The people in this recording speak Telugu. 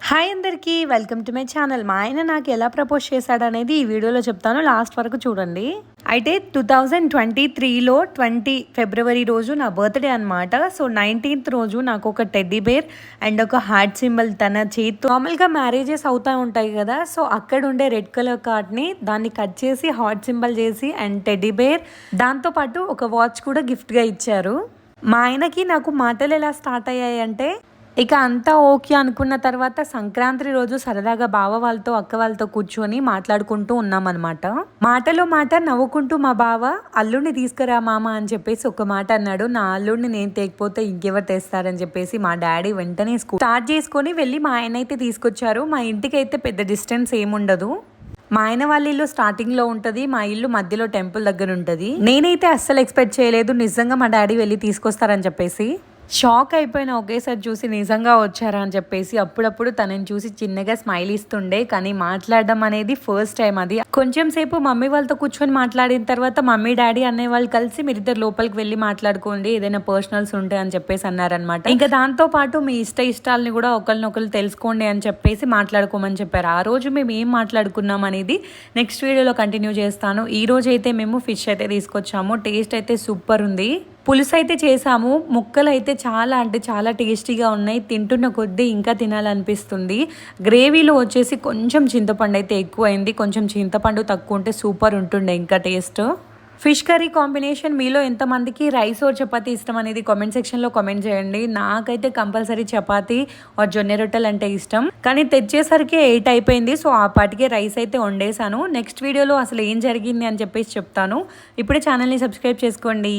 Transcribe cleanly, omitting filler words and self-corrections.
హాయ్ అందరికీ వెల్కమ్ టు మై ఛానల్. మా ఆయన నాకు ఎలా ప్రపోజ్ చేశాడనేది ఈ వీడియోలో చెప్తాను, లాస్ట్ వరకు చూడండి. అయితే 2023లో 20 ఫిబ్రవరి రోజు నా బర్త్డే అనమాట. సో 19th రోజు నాకు ఒక టెడ్డీ బేర్ అండ్ ఒక హార్ట్ సింబల్ తన చేతితో, నార్మల్గా మ్యారేజెస్ అవుతూ ఉంటాయి కదా, సో అక్కడ ఉండే రెడ్ కలర్ కార్డ్ని దాన్ని కట్ చేసి హార్ట్ సింబల్ చేసి అండ్ టెడ్డీ బేర్ దాంతోపాటు ఒక వాచ్ కూడా గిఫ్ట్గా ఇచ్చారు. మా ఆయనకి నాకు మాటలు ఎలా స్టార్ట్ అయ్యాయి అంటే, ఇక అంతా ఓకే అనుకున్న తర్వాత సంక్రాంతి రోజు సరదాగా బావ వాళ్ళతో అక్క వాళ్ళతో కూర్చొని మాట్లాడుకుంటూ ఉన్నామన్నమాట. మాటలో మాట నవ్వుకుంటూ మా బావ అల్లుడిని తీసుకురా మామ అని చెప్పేసి ఒక మాట అన్నాడు. నా అల్లుడిని నేను తేకపోతే ఇంకెవరు తెస్తారని చెప్పేసి మా డాడీ వెంటనే స్టార్ట్ చేసుకొని వెళ్ళి మా ఆయన అయితే తీసుకొచ్చారు. మా ఇంటికి అయితే పెద్ద డిస్టెన్స్ ఏముండదు. మా ఆయన వాళ్ళ ఇల్లు స్టార్టింగ్లో ఉంటుంది, మా ఇల్లు మధ్యలో టెంపుల్ దగ్గర ఉంటుంది. నేనైతే అస్సలు ఎక్స్పెక్ట్ చేయలేదు నిజంగా మా డాడీ వెళ్ళి తీసుకొస్తారని చెప్పేసి. షాక్ అయిపోయిన ఒకేసారి చూసి నిజంగా వచ్చారా అని చెప్పేసి. అప్పుడప్పుడు తనని చూసి చిన్నగా స్మైల్ ఇస్తుండే, కానీ మాట్లాడడం అనేది ఫస్ట్ టైం. అది కొంచెం సేపు మమ్మీ వాళ్ళతో కూర్చొని మాట్లాడిన తర్వాత మమ్మీ డాడీ అన్నయ్య వాళ్ళు కలిసి మీరిద్దరు లోపలికి వెళ్ళి మాట్లాడుకోండి, ఏదైనా పర్సనల్స్ ఉంటాయి అని చెప్పేసి అన్నారనమాట. ఇంకా దాంతో పాటు మీ ఇష్టాలని కూడా ఒకరినొకరు తెలుసుకోండి అని చెప్పేసి మాట్లాడుకోమని చెప్పారు. ఆ రోజు మేము ఏం మాట్లాడుకున్నాం అనేది నెక్స్ట్ వీడియోలో కంటిన్యూ చేస్తాను. ఈ రోజు అయితే మేము ఫిష్ అయితే తీసుకొచ్చాము. టేస్ట్ అయితే సూపర్ ఉంది. పులుసు అయితే చేసాము. ముక్కలు అయితే చాలా అంటే చాలా టేస్టీగా ఉన్నాయి. తింటున్న కొద్దీ ఇంకా తినాలనిపిస్తుంది. గ్రేవీలో వచ్చేసి కొంచెం చింతపండు అయితే ఎక్కువైంది, కొంచెం చింతపండు తక్కువ ఉంటే సూపర్ ఉంటుండే ఇంకా టేస్ట్. ఫిష్ కర్రీ కాంబినేషన్ మీలో ఎంతమందికి రైస్ ఆర్ చపాతీ ఇష్టం అనేది కామెంట్ సెక్షన్లో కామెంట్ చేయండి. నాకైతే కంపల్సరీ చపాతీ ఆర్ జొన్న రొట్టెలు అంటే ఇష్టం, కానీ తెచ్చేసరికి 8 అయిపోయింది. సో ఆ పాటికే రైస్ అయితే వండేసాను. నెక్స్ట్ వీడియోలో అసలు ఏం జరిగింది అని చెప్పేసి చెప్తాను. ఇప్పుడే ఛానల్ని సబ్స్క్రైబ్ చేసుకోండి.